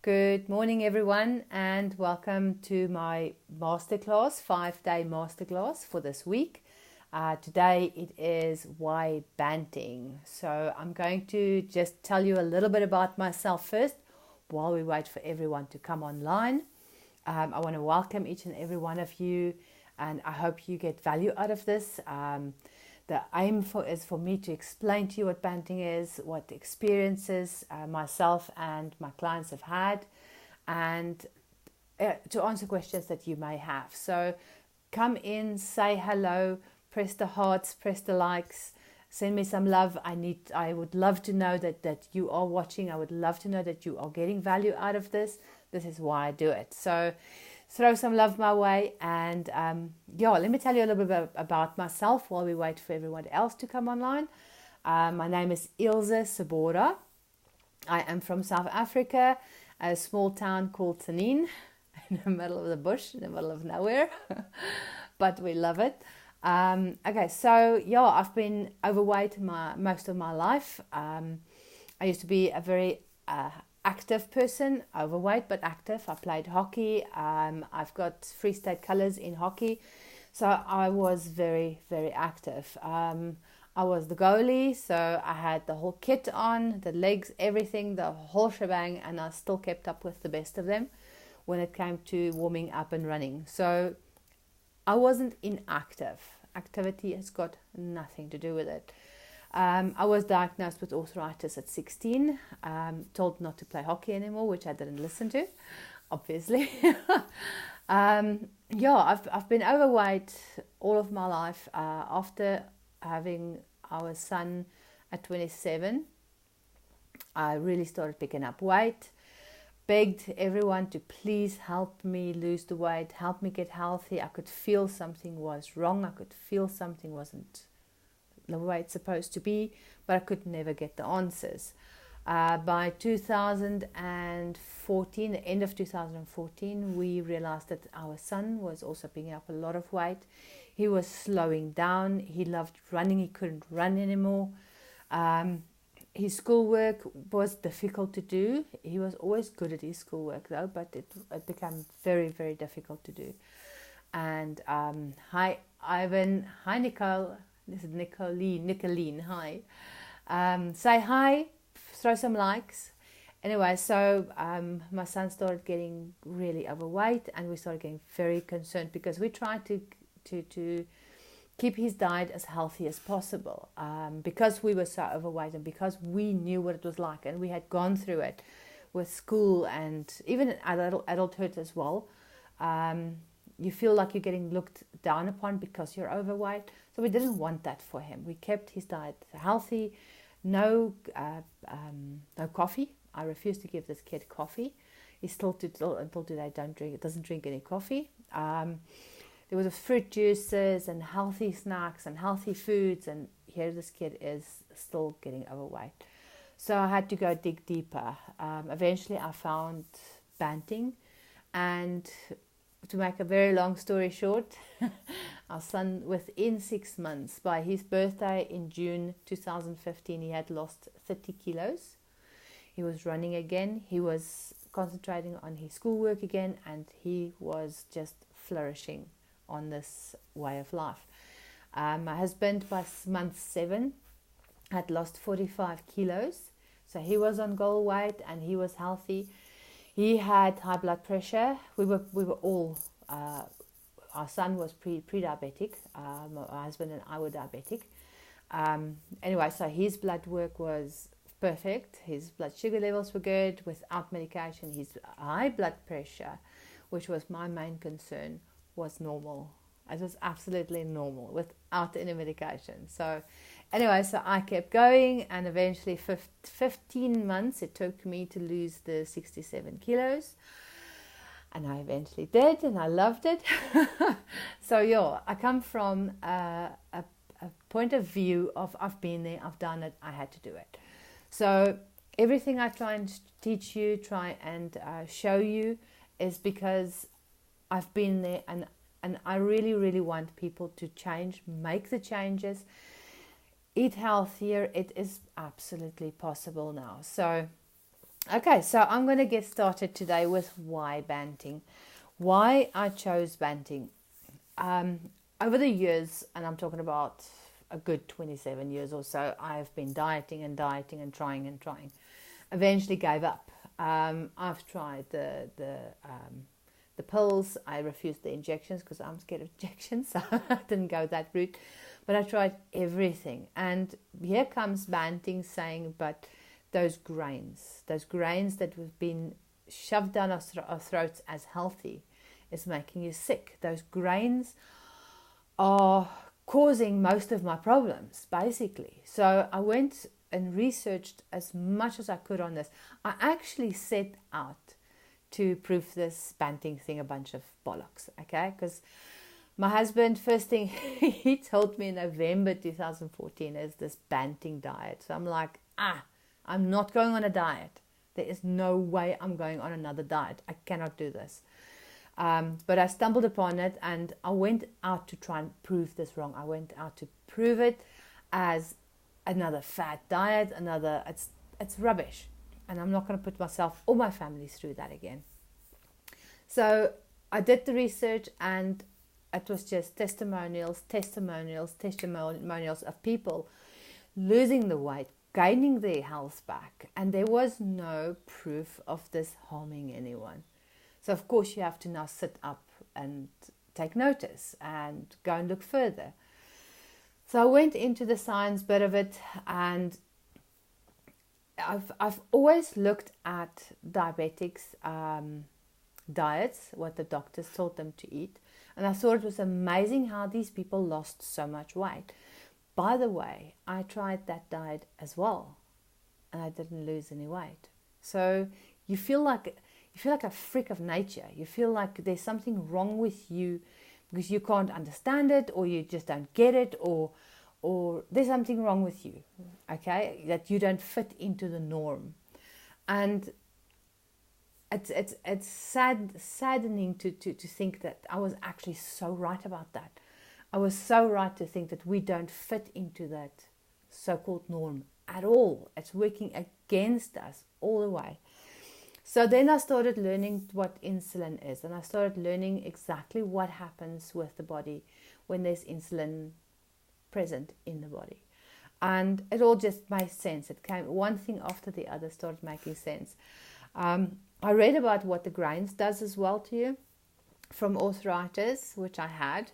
Good morning, everyone, and welcome to my masterclass, 5-day masterclass for this week. Today it is why banting. So I'm going to just tell you a little bit about myself first while we wait for everyone to come online. I want to welcome each and every one of you, and I hope you get value out of this. The aim is for me to explain to you what banting is, what experiences myself and my clients have had, and to answer questions that you may have. So come in, say hello, press the hearts, press the likes, send me some love. I would love to know that you are watching. I would love to know that you are getting value out of this. This is why I do it. So throw some love my way, and let me tell you a little bit about myself while we wait for everyone else to come online. My name is Ilse Sabora. I am from South Africa, a small town called Tanin, in the middle of the bush, in the middle of nowhere, but we love it. I've been overweight most of my life. I used to be a very active person, overweight but active. I played hockey. I've got Free State colours in hockey, so I was very, very active. I was the goalie, so I had the whole kit on, the legs, everything, the whole shebang, and I still kept up with the best of them when it came to warming up and running. So I wasn't inactive. Activity has got nothing to do with it. I was diagnosed with arthritis at 16, told not to play hockey anymore, which I didn't listen to, obviously. I've been overweight all of my life. After having our son at 27, I really started picking up weight, begged everyone to please help me lose the weight, help me get healthy. I could feel something was wrong. I could feel something wasn't the way it's supposed to be, but I could never get the answers. By 2014, the end of 2014, we realized that our son was also picking up a lot of weight. He was slowing down. He loved running. He couldn't run anymore. His schoolwork was difficult to do. He was always good at his schoolwork though, but it became very, very difficult to do. And hi Ivan, hi Nicole. This is Nicoline, hi. Say hi, throw some likes. Anyway, so my son started getting really overweight, and we started getting very concerned because we tried to keep his diet as healthy as possible, because we were so overweight and because we knew what it was like, and we had gone through it with school and even adulthood as well. You feel like you're getting looked down upon because you're overweight. So we didn't want that for him. We kept his diet healthy. No coffee. I refuse to give this kid coffee. He still until today doesn't drink any coffee. There was fruit juices and healthy snacks and healthy foods. And here this kid is still getting overweight. So I had to go dig deeper. Eventually I found banting, and to make a very long story short, our son, within 6 months, by his birthday in June 2015, he had lost 30 kilos. He was running again. He was concentrating on his schoolwork again, and he was just flourishing on this way of life. My husband, by month 7, had lost 45 kilos. So he was on goal weight and he was healthy. He had high blood pressure. We were all, our son was pre-diabetic. My husband and I were diabetic. Anyway, so his blood work was perfect. His blood sugar levels were good without medication. His high blood pressure, which was my main concern, was normal. It was absolutely normal without any medication. So anyway, so I kept going, and eventually 15 months it took me to lose the 67 kilos. And I eventually did, and I loved it. So I come from a point of view of I've been there, I've done it, I had to do it. So everything I try and teach you, try and show you, is because I've been there, and I really, really want people to change, make the changes, eat healthier. It is absolutely possible now. So Okay, so I'm going to get started today with why Banting. Why I chose Banting. Over the years, and I'm talking about a good 27 years or so, I've been dieting and trying and trying. Eventually gave up. I've tried the pills. I refused the injections because I'm scared of injections, so I didn't go that route. But I tried everything. And here comes Banting saying, but those grains that have been shoved down our throats as healthy is making you sick. Those grains are causing most of my problems, basically. So I went and researched as much as I could on this. I actually set out to prove this Banting thing a bunch of bollocks, okay? Because my husband, first thing he told me in November 2014 is this Banting diet. So I'm like, I'm not going on a diet. There is no way I'm going on another diet. I cannot do this. But I stumbled upon it and I went out to try and prove this wrong. I went out to prove it as another fad diet, it's rubbish. And I'm not going to put myself or my family through that again. So I did the research and it was just testimonials of people losing the weight, gaining their health back, and there was no proof of this harming anyone. So of course you have to now sit up and take notice and go and look further. So I went into the science bit of it, and I've always looked at diabetics' diets, what the doctors told them to eat, and I thought it was amazing how these people lost so much weight. By the way, I tried that diet as well, and I didn't lose any weight. So you feel like a freak of nature. You feel like there's something wrong with you because you can't understand it, or you just don't get it, or there's something wrong with you, okay, that you don't fit into the norm. And it's saddening to think that I was actually so right about that. I was so right to think that we don't fit into that so-called norm at all. It's working against us all the way. So then I started learning what insulin is, and I started learning exactly what happens with the body when there's insulin present in the body. And it all just made sense. It came one thing after the other started making sense. I read about what the grains does as well to you, from arthritis, which I had,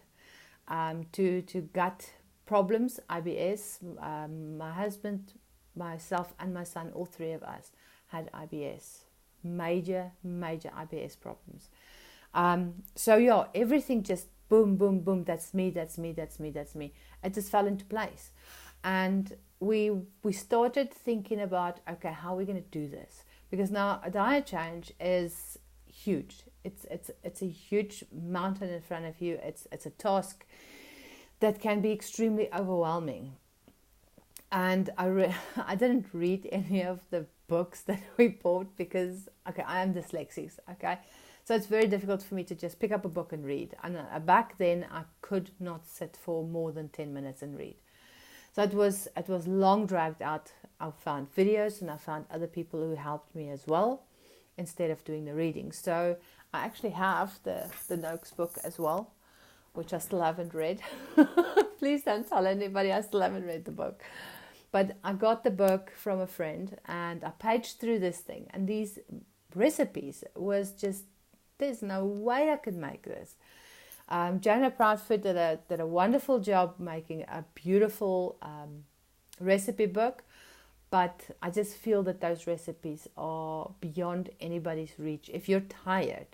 to gut problems, IBS. My husband, myself, and my son, all three of us had IBS. Major IBS problems. So yeah, everything just boom, boom, boom. That's me. It just fell into place, and we started thinking about, okay, how are we going to do this? Because now a diet change is huge. It's a huge mountain in front of you. It's a task that can be extremely overwhelming. And I didn't read any of the books that we bought because, okay, I am dyslexic, okay? So it's very difficult for me to just pick up a book and read. And back then, I could not sit for more than 10 minutes and read. So it was long dragged out. I found videos and I found other people who helped me as well instead of doing the reading. So I actually have the Noakes book as well, which I still haven't read. Please don't tell anybody I still haven't read the book. But I got the book from a friend and I paged through this thing. And these recipes was just, there's no way I could make this. Jonah Proudfoot did a wonderful job making a beautiful recipe book. But I just feel that those recipes are beyond anybody's reach. If you're tired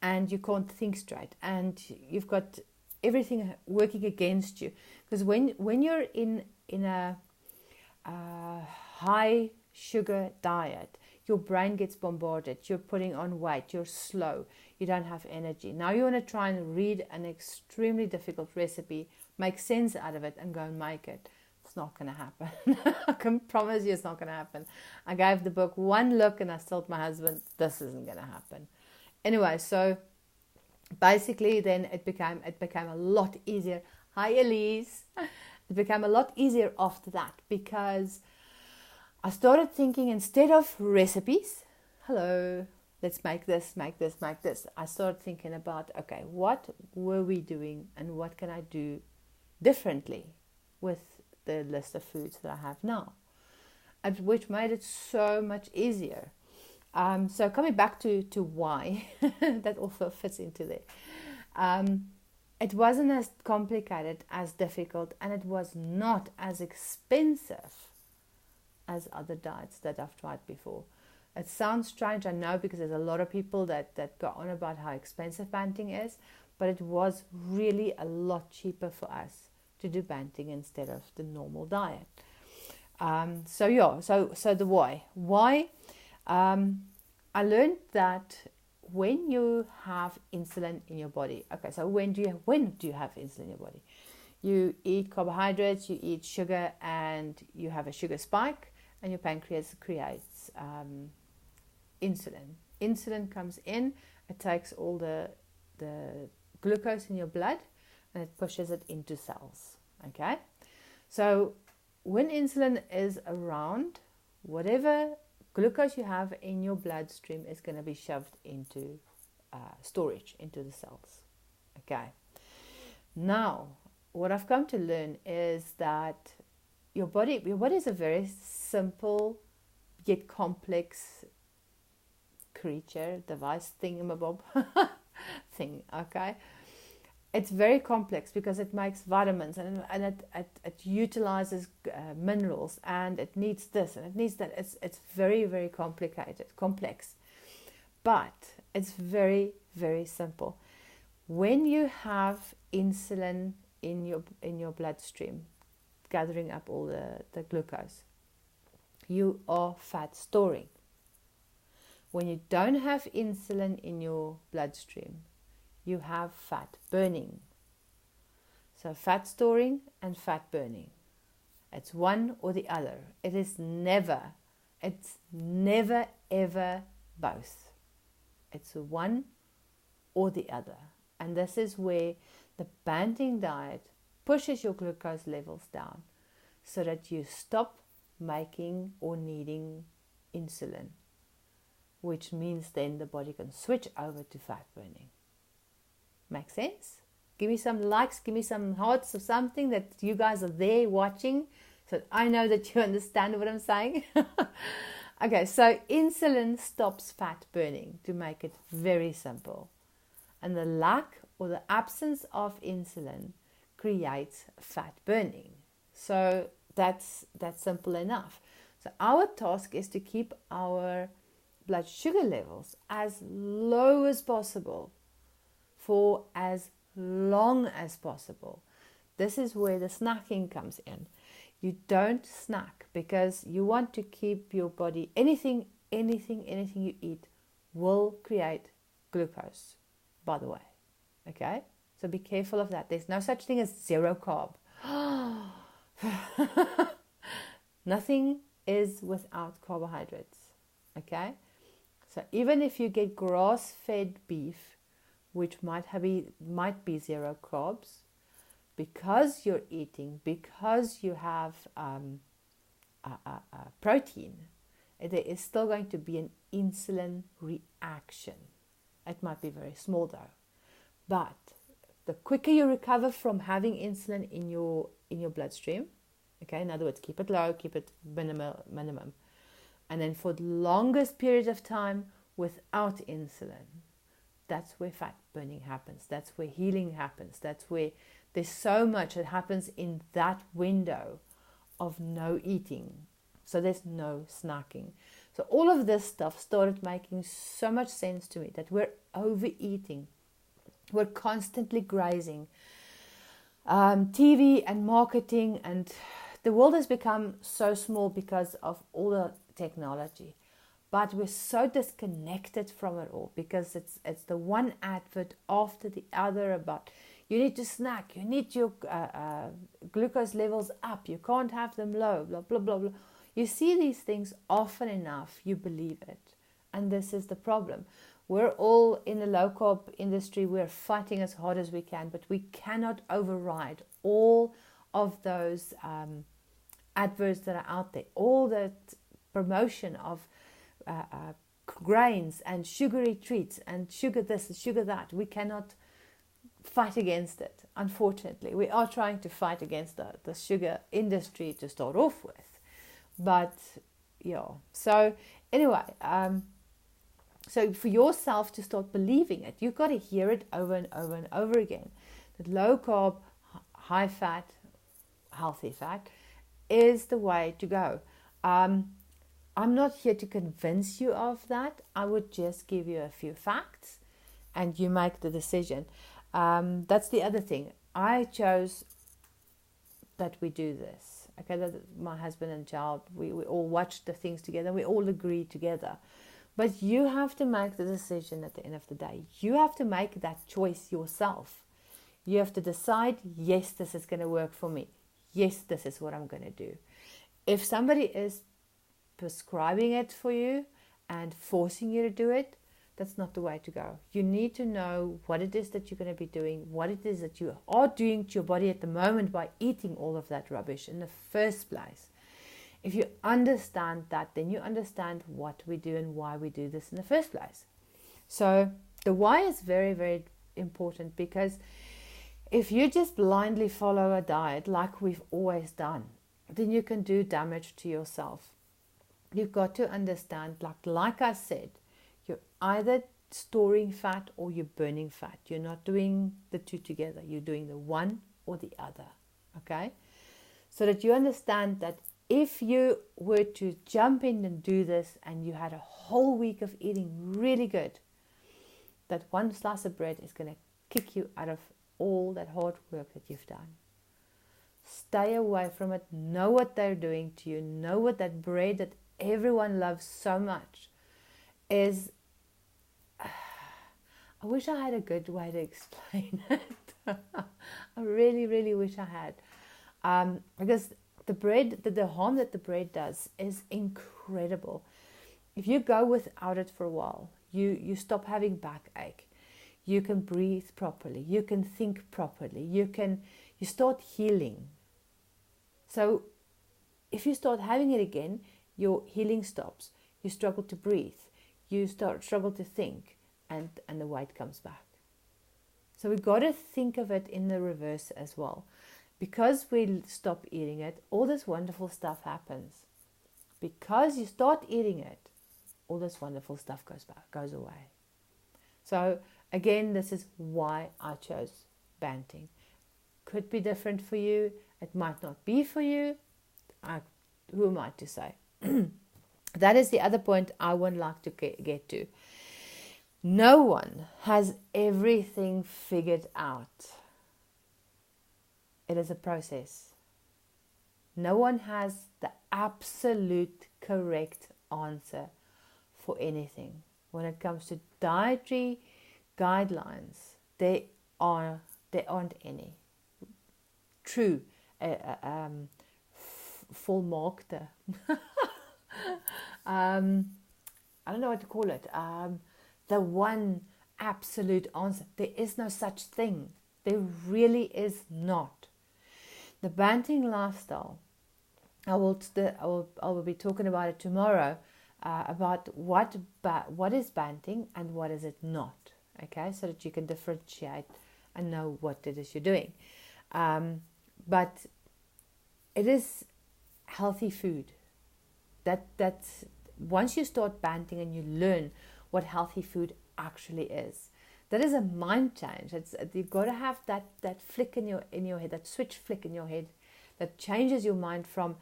and you can't think straight and you've got everything working against you. Because when you're in a high sugar diet, your brain gets bombarded. You're putting on weight. You're slow. You don't have energy. Now you want to try and read an extremely difficult recipe, make sense out of it, and go and make it. It's not going to happen. I can promise you it's not going to happen. I gave the book one look and I told my husband, this isn't going to happen. Anyway, so basically then it became a lot easier. Hi, Elise. It became a lot easier after that because I started thinking, instead of recipes, hello, let's make this, make this, make this. I started thinking about, okay, what were we doing and what can I do differently with the list of foods that I have now, and which made it so much easier. So coming back to why, that also fits into there. It wasn't as complicated, as difficult, and it was not as expensive as other diets that I've tried before. It sounds strange, I know, because there's a lot of people that go on about how expensive Banting is, but it was really a lot cheaper for us to do Banting instead of the normal diet. So the why. I learned that when you have insulin in your body, okay, so when do you have insulin in your body? You eat carbohydrates, you eat sugar, and you have a sugar spike, and your pancreas creates insulin. Insulin comes in, it takes all the glucose in your blood, and it pushes it into cells. Okay, so when insulin is around, whatever glucose you have in your bloodstream is going to be shoved into storage, into the cells. Okay, now what I've come to learn is that your body is a very simple yet complex creature, device, thingamabob thing. Okay, it's very complex because it makes vitamins and it utilizes minerals, and it needs this and it needs that. It's very, very complex, but it's very, very simple. When you have insulin in your bloodstream, gathering up all the glucose, you are fat storing. When you don't have insulin in your bloodstream, you have fat burning. So fat storing and fat burning. It's one or the other. It's never ever both. It's one or the other. And this is where the Banting diet pushes your glucose levels down so that you stop making or needing insulin, which means then the body can switch over to fat burning. Make sense? Give me some likes, give me some hearts or something that you guys are there watching, so I know that you understand what I'm saying. Okay, so insulin stops fat burning, to make it very simple. And the lack or the absence of insulin creates fat burning. So that's simple enough. So our task is to keep our blood sugar levels as low as possible for as long as possible. This is where the snacking comes in. You don't snack because you want to keep your body, anything you eat will create glucose, by the way. Okay? So be careful of that. There's no such thing as zero carb. Nothing is without carbohydrates. Okay? So even if you get grass-fed beef, which might be zero carbs, because you're eating, because you have protein, there is still going to be an insulin reaction. It might be very small though, but the quicker you recover from having insulin in your bloodstream, okay, in other words, keep it low, keep it minimum, and then for the longest period of time without insulin, that's where fat burning happens. That's where healing happens. That's where there's so much that happens in that window of no eating. So there's no snacking. So all of this stuff started making so much sense to me, that we're overeating. We're constantly grazing. TV and marketing, and the world has become so small because of all the technology. But we're so disconnected from it all because it's the one advert after the other about you need to snack, you need your glucose levels up, you can't have them low, blah, blah, blah, blah. You see these things often enough, you believe it. And this is the problem. We're all in the low-carb industry, we're fighting as hard as we can, but we cannot override all of those adverts that are out there, all that promotion of grains and sugary treats and sugar this and sugar that. We cannot fight against it, unfortunately. We are trying to fight against the sugar industry to start off with. But, yeah. So, anyway, so for yourself to start believing it, you've got to hear it over and over and over again. That low carb, high fat, healthy fat is the way to go. I'm not here to convince you of that. I would just give you a few facts and you make the decision. That's the other thing. I chose that we do this. Okay, that my husband and child, we all watched the things together. We all agreed together. But you have to make the decision at the end of the day. You have to make that choice yourself. You have to decide, yes, this is going to work for me. Yes, this is what I'm going to do. If somebody is prescribing it for you and forcing you to do it, that's not the way to go. You need to know what it is that you're going to be doing, what it is that you are doing to your body at the moment by eating all of that rubbish in the first place. If you understand that, then you understand what we do and why we do this in the first place. So the why is very, very important, because if you just blindly follow a diet like we've always done, then you can do damage to yourself. You've got to understand, like I said, you're either storing fat or you're burning fat. You're not doing the two together. You're doing the one or the other. Okay? So that you understand that if you were to jump in and do this and you had a whole week of eating really good, that one slice of bread is going to kick you out of all that hard work that you've done. Stay away from it. Know what they're doing to you. Know what that bread that everyone loves so much is. I wish I had a good way to explain it. I really, really wish I had. Because the bread, the harm that the bread does is incredible. If you go without it for a while, you stop having backache. You can breathe properly. You can think properly. You start healing. So if you start having it again, your healing stops. You struggle to breathe. You struggle to think. And the weight comes back. So we've got to think of it in the reverse as well. Because we stop eating it, all this wonderful stuff happens. Because you start eating it, all this wonderful stuff goes away. So again, this is why I chose Banting. Could be different for you. It might not be for you. Who am I to say? That is the other point I would like to get to. No one has everything figured out. It is a process. No one has the absolute correct answer for anything. When it comes to dietary guidelines, there aren't any. True, volmaakte. I don't know what to call it. The one absolute answer. There is no such thing. There really is not. The Banting lifestyle, I will be talking about it tomorrow, about what is Banting and what is it not. Okay, so that you can differentiate and know what it is you're doing. But it is healthy food. That's once you start Banting and you learn what healthy food actually is, that is a mind change. You've got to have that flick in your head, that switch flick in your head, that changes your mind from,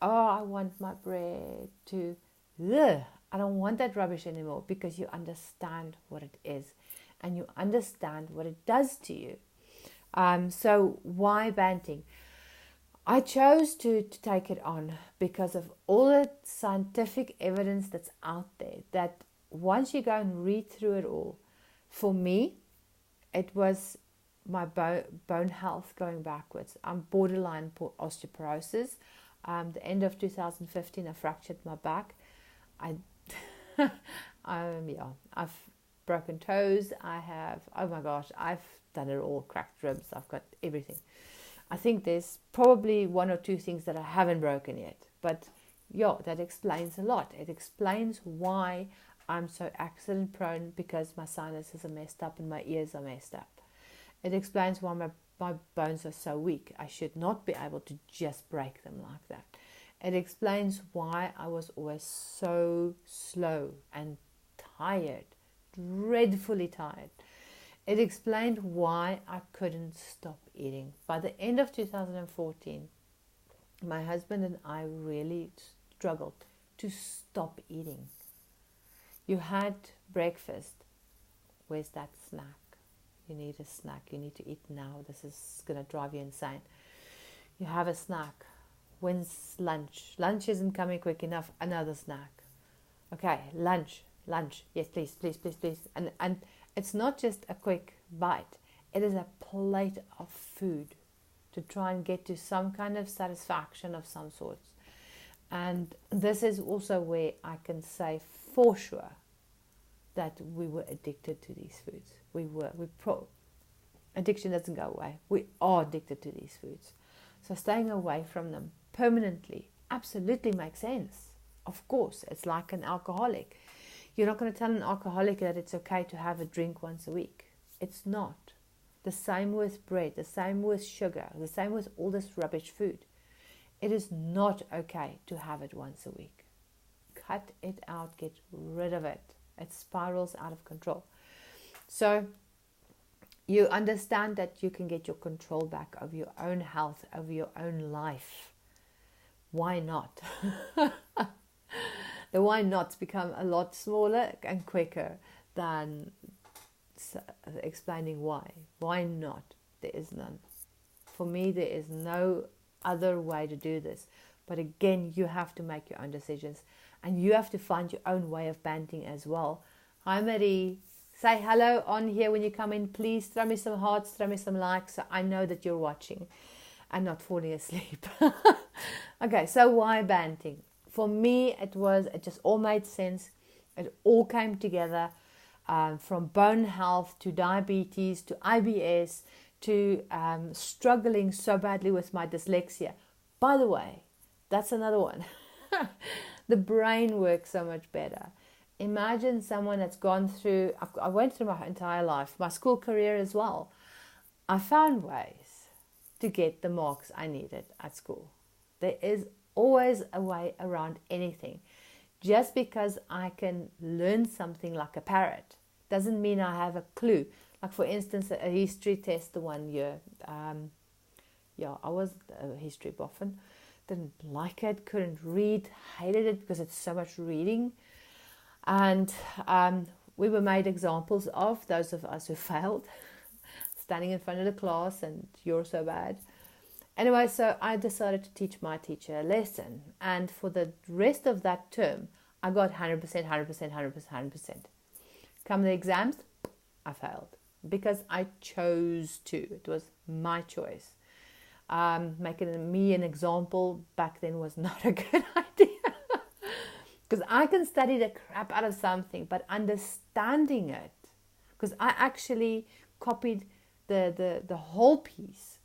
oh, I want my bread, to, ugh, I don't want that rubbish anymore, because you understand what it is and you understand what it does to you. So why Banting? I chose to take it on because of all the scientific evidence that's out there, that once you go and read through it all, for me, it was my bone health going backwards. I'm borderline osteoporosis. The end of 2015, I fractured my back. I've broken toes. I've done it all, cracked ribs. I've got everything. I think there's probably one or two things that I haven't broken yet. But yeah, that explains a lot. It explains why I'm so accident prone because my sinuses are messed up and my ears are messed up. It explains why my bones are so weak. I should not be able to just break them like that. It explains why I was always so slow and tired, dreadfully tired. It explained why I couldn't stop eating. By the end of 2014, my husband and I really struggled to stop eating. You had breakfast. Where's that snack? You need a snack. You need to eat now. This is going to drive you insane. You have a snack. When's lunch? Lunch isn't coming quick enough. Another snack. Okay, lunch. Yes, please. And it's not just a quick bite. It is a plate of food to try and get to some kind of satisfaction of some sort. And this is also where I can say for sure that we were addicted to these foods. Addiction doesn't go away. We are addicted to these foods. So staying away from them permanently absolutely makes sense. Of course, it's like an alcoholic. You're not going to tell an alcoholic that it's okay to have a drink once a week. It's not. The same with bread, the same with sugar, the same with all this rubbish food. It is not okay to have it once a week. Cut it out, get rid of it. It spirals out of control. So you understand that you can get your control back over your own health, over your own life. Why not? The why nots become a lot smaller and quicker than explaining why. Why not? There is none. For me, there is no other way to do this. But again, you have to make your own decisions. And you have to find your own way of banting as well. Hi, Marie. Say hello on here when you come in. Please throw me some hearts, throw me some likes, so I know that you're watching and not falling asleep. Okay, so why banting? For me, it just all made sense. It all came together, from bone health to diabetes to IBS to struggling so badly with my dyslexia. By the way, that's another one. The brain works so much better. Imagine someone that's gone through, I went through my entire life, my school career as well. I found ways to get the marks I needed at school. There is always a way around anything. Just because I can learn something like a parrot doesn't mean I have a clue. Like for instance, a history test the one year. I was a history boffin. Didn't like it, couldn't read, hated it because it's so much reading. And we were made examples of, those of us who failed, standing in front of the class and you're so bad. Anyway, so I decided to teach my teacher a lesson. And for the rest of that term, I got 100%. Come the exams, I failed. Because I chose to. It was my choice. Making me an example back then was not a good idea. Because I can study the crap out of something, but understanding it, because I actually copied the whole piece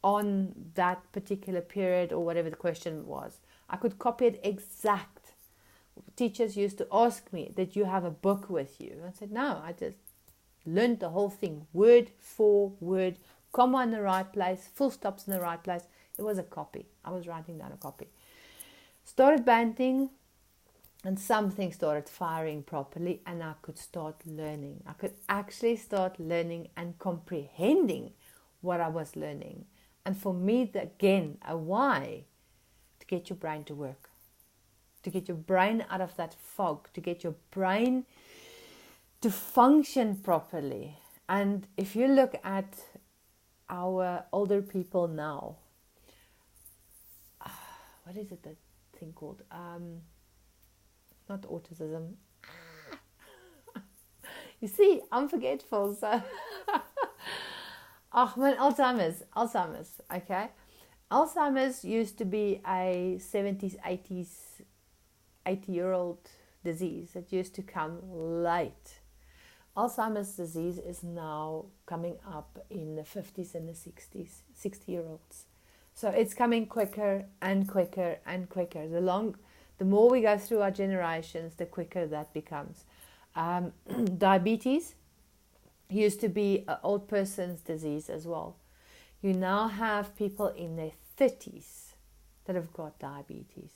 on that particular period or whatever the question was. I could copy it exact. Teachers used to ask me, did you have a book with you? I said, no, I just learned the whole thing, word for word, comma in the right place, full stops in the right place. It was a copy. I was writing down a copy. Started banting, and something started firing properly, and I could start learning. I could actually start learning and comprehending what I was learning. And for me, again, a why, to get your brain to work, to get your brain out of that fog, to get your brain to function properly. And if you look at our older people now, what is it, that thing called? Not autism. You see, I'm forgetful. So, Alzheimer's. Okay, Alzheimer's used to be a 70s, 80s, 80-year-old disease that used to come late. Alzheimer's disease is now coming up in the 50s and the 60s, 60-year-olds. So it's coming quicker and quicker and quicker. The more we go through our generations, the quicker that becomes. Diabetes used to be an old person's disease as well. You now have people in their 30s that have got diabetes.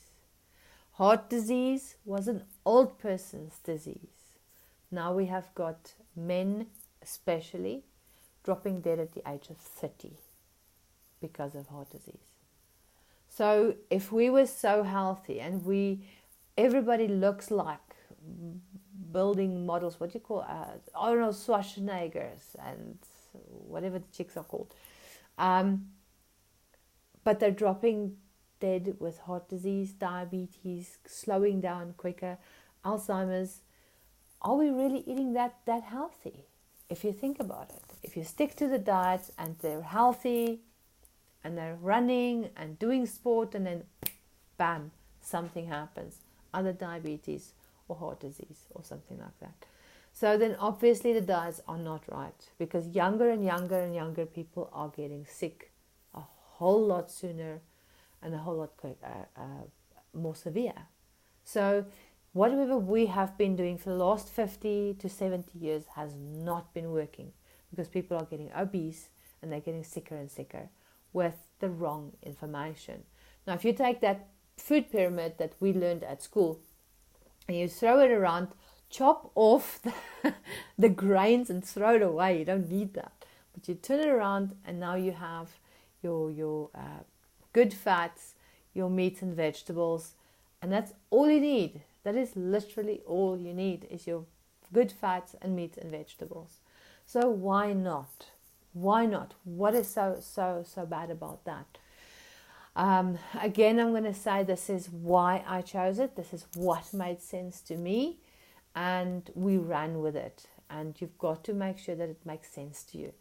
Heart disease was an old person's disease. Now we have got men especially dropping dead at the age of 30 because of heart disease. So if we were so healthy and everybody looks like building models, what do you call Arnold Schwarzeneggers and whatever the chicks are called, but they're dropping dead with heart disease, diabetes, slowing down quicker, Alzheimer's. Are we really eating that healthy? If you think about it, if you stick to the diets and they're healthy and they're running and doing sport, and then bam, something happens, either diabetes or heart disease or something like that. So then obviously the diets are not right, because younger and younger and younger people are getting sick a whole lot sooner and a whole lot more severe. So whatever we have been doing for the last 50 to 70 years has not been working, because people are getting obese and they're getting sicker and sicker with the wrong information. Now, if you take that food pyramid that we learned at school and you throw it around, chop off the grains and throw it away. You don't need that. But you turn it around and now you have your good fats, your meats and vegetables, and that's all you need. That is literally all you need, is your good fats and meats and vegetables. So why not? Why not? What is so bad about that? Again, I'm going to say this is why I chose it. This is what made sense to me, and we ran with it. And you've got to make sure that it makes sense to you.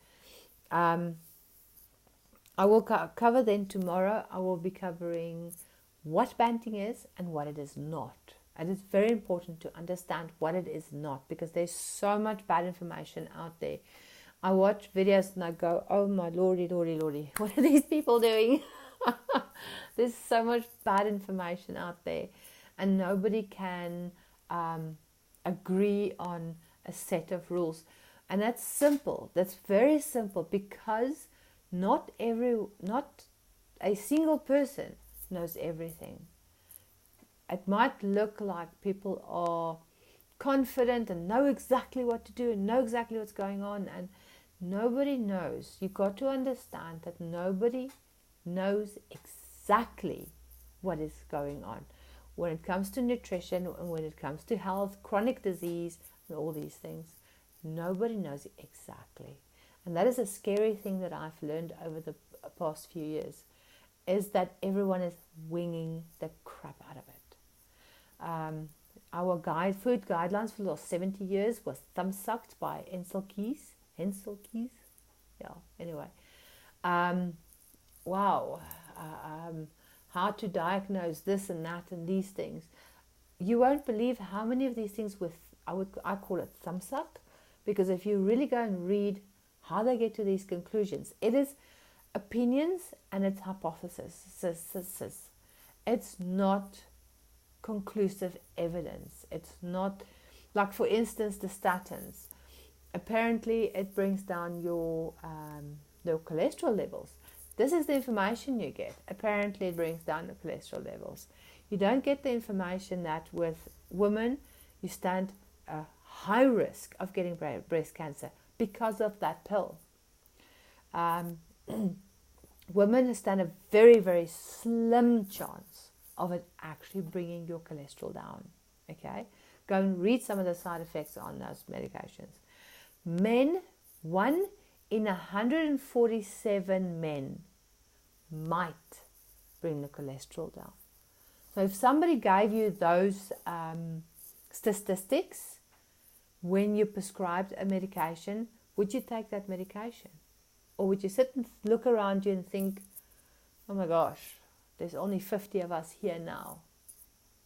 I will cover then tomorrow. I will be covering what banting is and what it is not. And it's very important to understand what it is not, because there's so much bad information out there. I watch videos and I go, oh my lordy, what are these people doing? There's so much bad information out there, and nobody can agree on a set of rules. And that's simple. That's very simple, because not a single person knows everything. It might look like people are confident and know exactly what to do and know exactly what's going on, and nobody knows. You've got to understand that nobody knows exactly what is going on when it comes to nutrition and when it comes to health, chronic disease, and all these things. Nobody knows exactly. And that is a scary thing that I've learned over the past few years, is that everyone is winging the crap out of it. Our food guidelines for the last 70 years was thumb-sucked by Hensel Keys. Yeah, anyway. How to diagnose this and that and these things. You won't believe how many of these things I call it thumb-suck, because if you really go and read how they get to these conclusions, it is opinions and it's hypothesis. It's not conclusive evidence. It's not, like for instance, the statins. Apparently it brings down your cholesterol levels. This is the information you get. Apparently it brings down the cholesterol levels. You don't get the information that with women you stand a high risk of getting breast cancer because of that pill. Women stand a very, very slim chance of it actually bringing your cholesterol down. Okay? Go and read some of the side effects on those medications. Men, 1 in 147 men might bring the cholesterol down. So if somebody gave you those statistics when you prescribed a medication, would you take that medication? Or would you sit and look around you and think, oh my gosh, there's only 50 of us here now.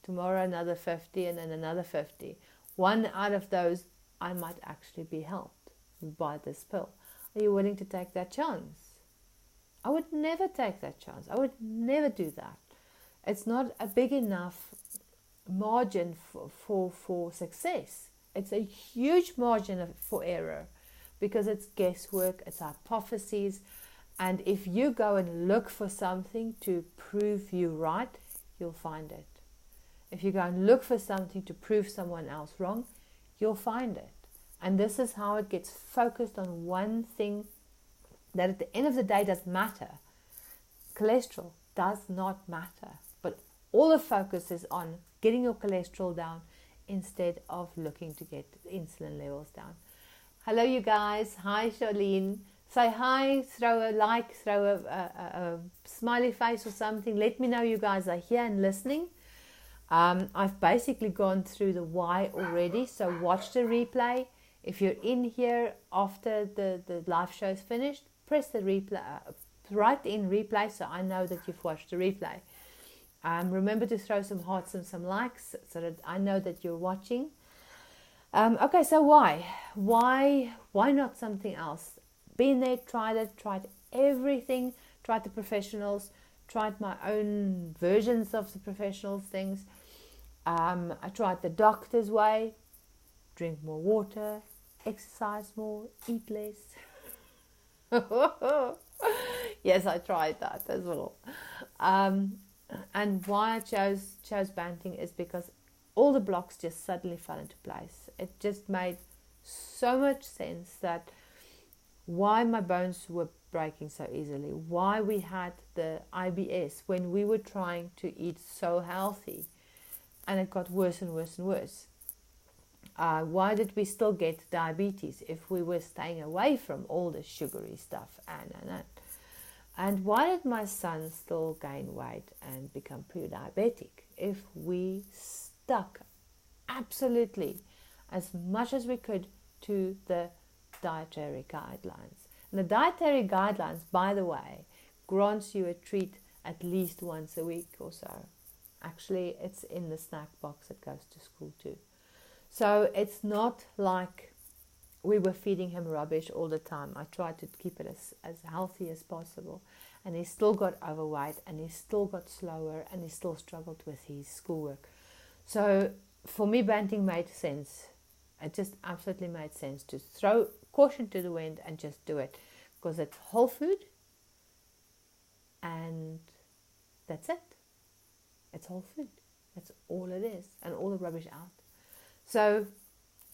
Tomorrow another 50 and then another 50. One out of those, I might actually be helped by this pill. Are you willing to take that chance? I would never take that chance. I would never do that. It's not a big enough margin for success. It's a huge margin for error because it's guesswork, it's hypotheses. And if you go and look for something to prove you right, you'll find it. If you go and look for something to prove someone else wrong, you'll find it. And this is how it gets focused on one thing that at the end of the day doesn't matter. Cholesterol does not matter. But all the focus is on getting your cholesterol down instead of looking to get insulin levels down. Hello, you guys. Hi, Charlene. Say hi, throw a like, throw a smiley face or something. Let me know you guys are here and listening. I've basically gone through the why already, so watch the replay. If you're in here after the live show is finished, press the replay, write in replay so I know that you've watched the replay. Remember to throw some hearts and some likes so that I know that you're watching. Okay, so why? Why not something else? Been there, tried everything, tried the professionals, tried my own versions of the professionals things. I tried the doctor's way, drink more water, exercise more, eat less. Yes, I tried that as well. And why I chose Banting is because all the blocks just suddenly fell into place. It just made so much sense that why my bones were breaking so easily, why we had the IBS when we were trying to eat so healthy and it got worse and worse and worse. Why did we still get diabetes if we were staying away from all the sugary stuff and why did my son still gain weight and become pre-diabetic if we stuck absolutely as much as we could to the dietary guidelines? And the dietary guidelines, by the way, grants you a treat at least once a week or so. Actually, it's in the snack box that goes to school too. So it's not like we were feeding him rubbish all the time. I tried to keep it as healthy as possible. And he still got overweight and he still got slower and he still struggled with his schoolwork. So for me, Banting made sense. It just absolutely made sense to throw caution to the wind and just do it. Because it's whole food and that's it. It's whole food. That's all it is. And all the rubbish out. So,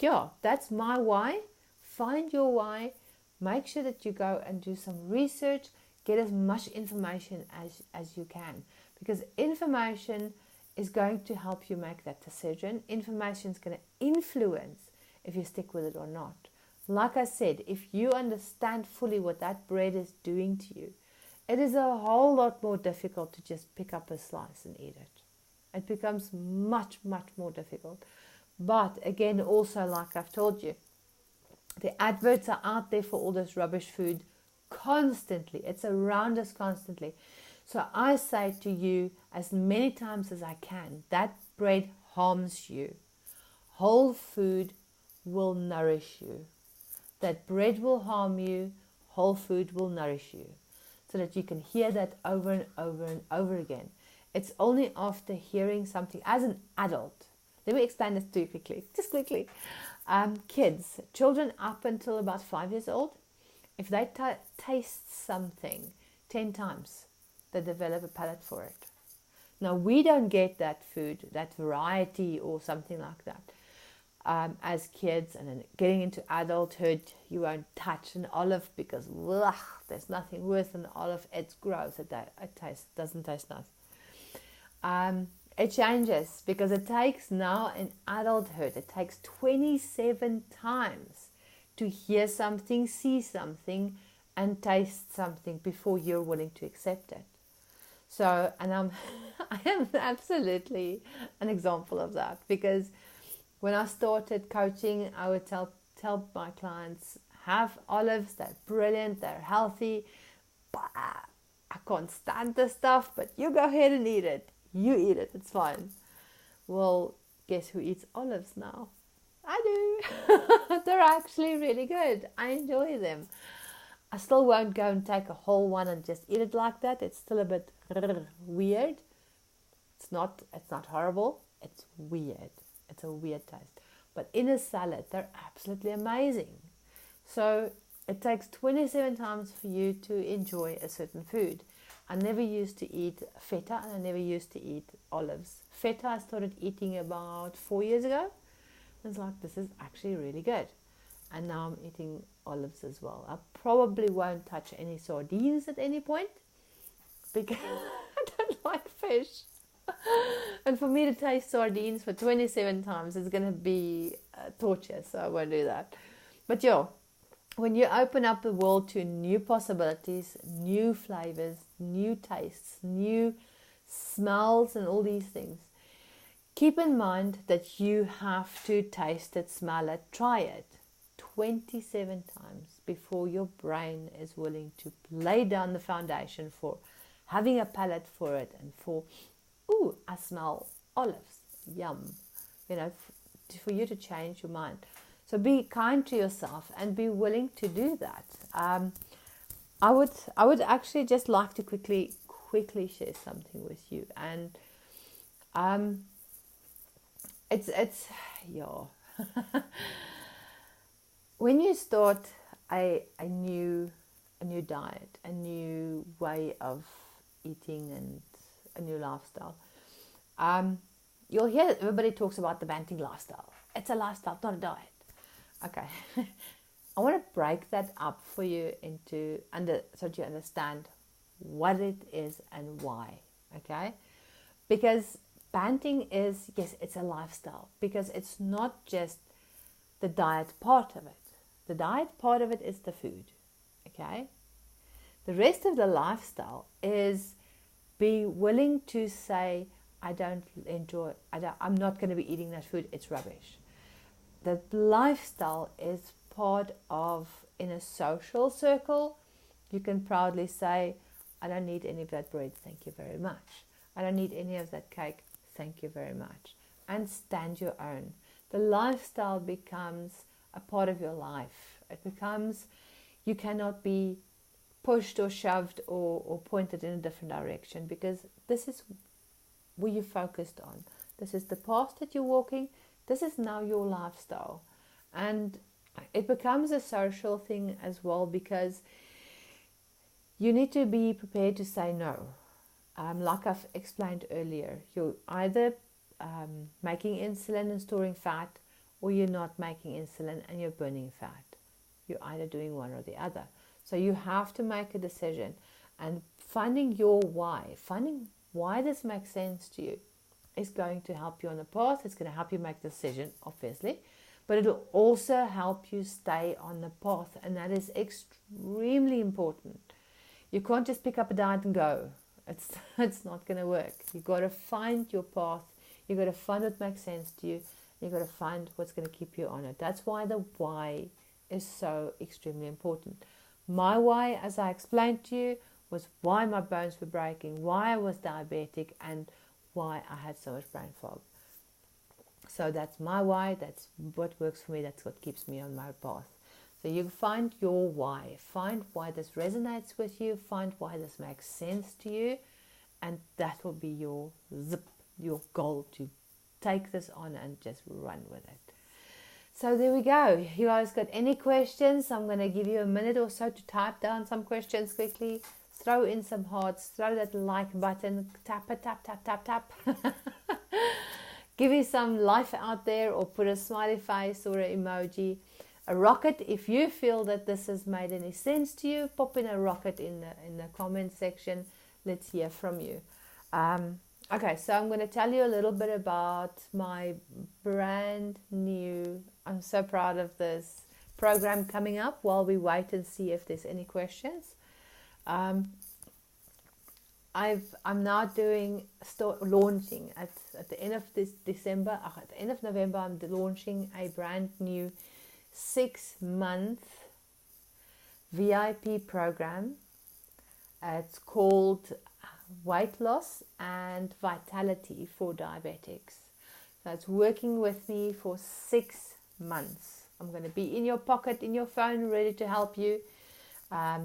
yeah, that's my why. Find your why. Make sure that you go and do some research. Get as much information as you can. Because information is going to help you make that decision. Information is going to influence if you stick with it or not. Like I said, if you understand fully what that bread is doing to you, it is a whole lot more difficult to just pick up a slice and eat it. It becomes much, much more difficult. But again, also like I've told you, the adverts are out there for all this rubbish food constantly. It's around us constantly. So I say to you as many times as I can, that bread harms you. Whole food will nourish you. That bread will harm you, whole food will nourish you. So that you can hear that over and over and over again. It's only after hearing something as an adult. Let me explain this to you quickly, just quickly. Children up until about 5 years old, if they taste something 10 times, they develop a palate for it. Now, we don't get that food, that variety or something like that. As kids, and then getting into adulthood, you won't touch an olive because there's nothing worse than an olive. It's gross. It doesn't taste nice. It changes because it takes now in adulthood, it takes 27 times to hear something, see something, and taste something before you're willing to accept it. So, and I am absolutely an example of that because when I started coaching, I would tell my clients, have olives, they're brilliant, they're healthy. I can't stand this stuff, but you go ahead and eat it. You eat it, it's fine. Well, guess who eats olives now? I do. They're actually really good. I enjoy them. I still won't go and take a whole one and just eat it like that. It's still a bit weird. It's not horrible. It's weird. It's a weird taste. But in a salad, they're absolutely amazing. So it takes 27 times for you to enjoy a certain food. I never used to eat feta, and I never used to eat olives. Feta I started eating about 4 years ago. I was like, this is actually really good. And now I'm eating olives as well. I probably won't touch any sardines at any point because I don't like fish. And for me to taste sardines for 27 times is going to be torture, so I won't do that. But yeah, when you open up the world to new possibilities, new flavors, new tastes, new smells and all these things, keep in mind that you have to taste it, smell it, try it 27 times before your brain is willing to lay down the foundation for having a palate for it and for, ooh, I smell olives, yum, for you to change your mind. So be kind to yourself and be willing to do that. I would actually just like to quickly share something with you, and it's yeah. When you start a new diet, a new way of eating, and a new lifestyle, you'll hear everybody talks about the Banting lifestyle. It's a lifestyle, not a diet. Okay, I want to break that up for you so that you understand what it is and why. Okay, because Banting is, yes, it's a lifestyle, because it's not just the diet part of it. The diet part of it is the food. Okay, the rest of the lifestyle is be willing to say, I'm not going to be eating that food, it's rubbish. The lifestyle is part of, in a social circle, you can proudly say, I don't need any of that bread, thank you very much. I don't need any of that cake, thank you very much. And stand your own. The lifestyle becomes a part of your life. It becomes, you cannot be pushed or shoved or pointed in a different direction, because this is where you're focused on. This is the path that you're walking. This is now your lifestyle. And it becomes a social thing as well, because you need to be prepared to say no. Like I've explained earlier, you're either making insulin and storing fat, or you're not making insulin and you're burning fat. You're either doing one or the other. So you have to make a decision, and finding your why, finding why this makes sense to you, is going to help you on the path. It's going to help you make the decision, obviously, but it'll also help you stay on the path, and that is extremely important. You can't just pick up a diet and go. It's not going to work. You've got to find your path. You've got to find what makes sense to you. You've got to find what's going to keep you on it. That's why the why is so extremely important. My why, as I explained to you, was why my bones were breaking, why I was diabetic, and why I had so much brain fog. So that's my why. That's what works for me. That's what keeps me on my path. So you find your why. Find why this resonates with you. Find why this makes sense to you. And that will be your goal, to take this on and just run with it. So there we go. You guys got any questions? I'm going to give you a minute or so to type down some questions quickly. Throw in some hearts. Throw that like button. Tap it, tap, tap, tap, tap. Give you some life out there, or put a smiley face or an emoji. A rocket, if you feel that this has made any sense to you, pop in a rocket in the comment section. Let's hear from you. Okay, so I'm going to tell you a little bit about my brand new, I'm so proud of this program coming up, while we wait and see if there's any questions. I'm now launching at the end of this December, at the end of November, I'm launching a brand new 6-month VIP program. It's called Weight Loss and Vitality for Diabetics. So it's working with me for 6 months. I'm going to be in your pocket, in your phone, ready to help you.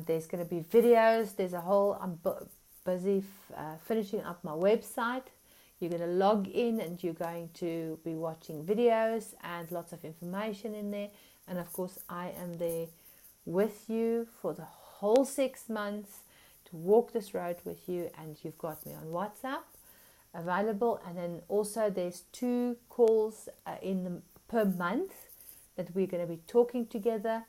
There's going to be videos. I'm busy finishing up my website, You're going to log in and you're going to be watching videos and lots of information in there. And of course, I am there with you for the whole 6 months to walk this road with you. And you've got me on WhatsApp available. And then also there's 2 calls per month that we're going to be talking together.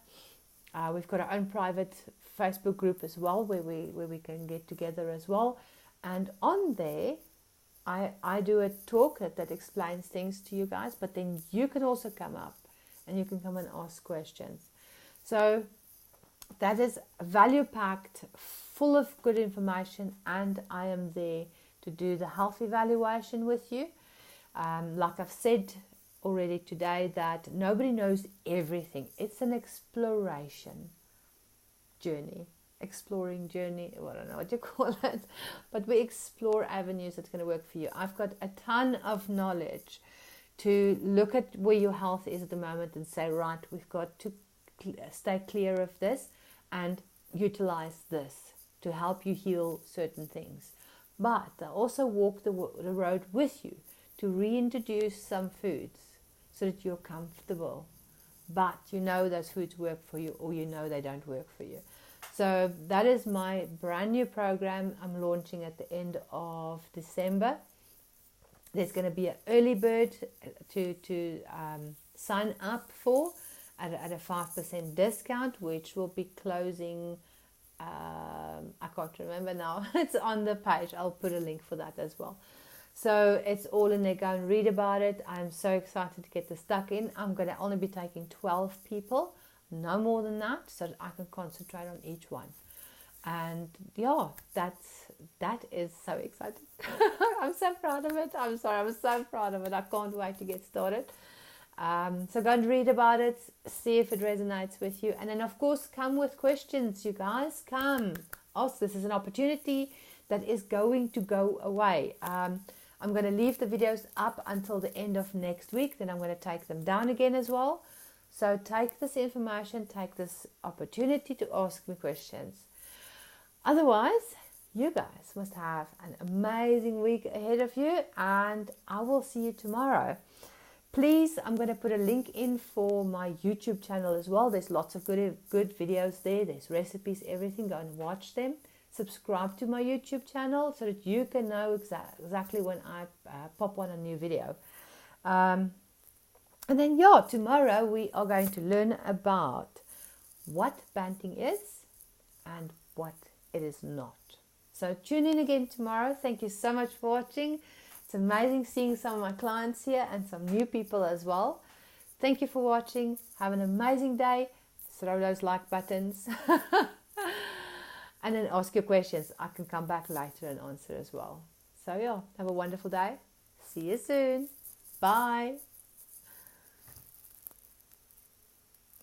We've got our own private Facebook group as well where we can get together as well. And on there, I do a talk that explains things to you guys, but then you can also come up and you can come and ask questions. So that is value-packed, full of good information, and I am there to do the health evaluation with you. Like I've said already today, that nobody knows everything. It's an exploration journey. Exploring journey, well, I don't know what you call it, but we explore avenues that's going to work for you. I've got a ton of knowledge to look at where your health is at the moment and say, right, we've got to stay clear of this and utilize this to help you heal certain things. But I also walk the road with you to reintroduce some foods so that you're comfortable, but you know those foods work for you, or you know they don't work for you. So that is my brand new program I'm launching at the end of December. There's going to be an early bird to sign up for at a 5% discount, which will be closing, I can't remember now. It's on the page. I'll put a link for that as well. So it's all in there. Go and read about it. I'm so excited to get this stuck in. I'm going to only be taking 12 people. No more than that, so that I can concentrate on each one. And yeah, that is so exciting. I'm so proud of it. I'm so proud of it. I can't wait to get started. So go and read about it, see if it resonates with you. And then of course, come with questions, you guys. Come. Ask. This is an opportunity that is going to go away. I'm going to leave the videos up until the end of next week. Then I'm going to take them down again as well. So take this information, take this opportunity to ask me questions. Otherwise, you guys must have an amazing week ahead of you, and I will see you tomorrow. Please, I'm going to put a link in for my YouTube channel as well. There's lots of good videos there. There's recipes, everything. Go and watch them. Subscribe to my YouTube channel so that you can know exactly when I pop on a new video. And then, yeah, tomorrow we are going to learn about what banting is and what it is not. So tune in again tomorrow. Thank you so much for watching. It's amazing seeing some of my clients here and some new people as well. Thank you for watching. Have an amazing day. Throw those like buttons. And then ask your questions. I can come back later and answer as well. So yeah, have a wonderful day. See you soon. Bye.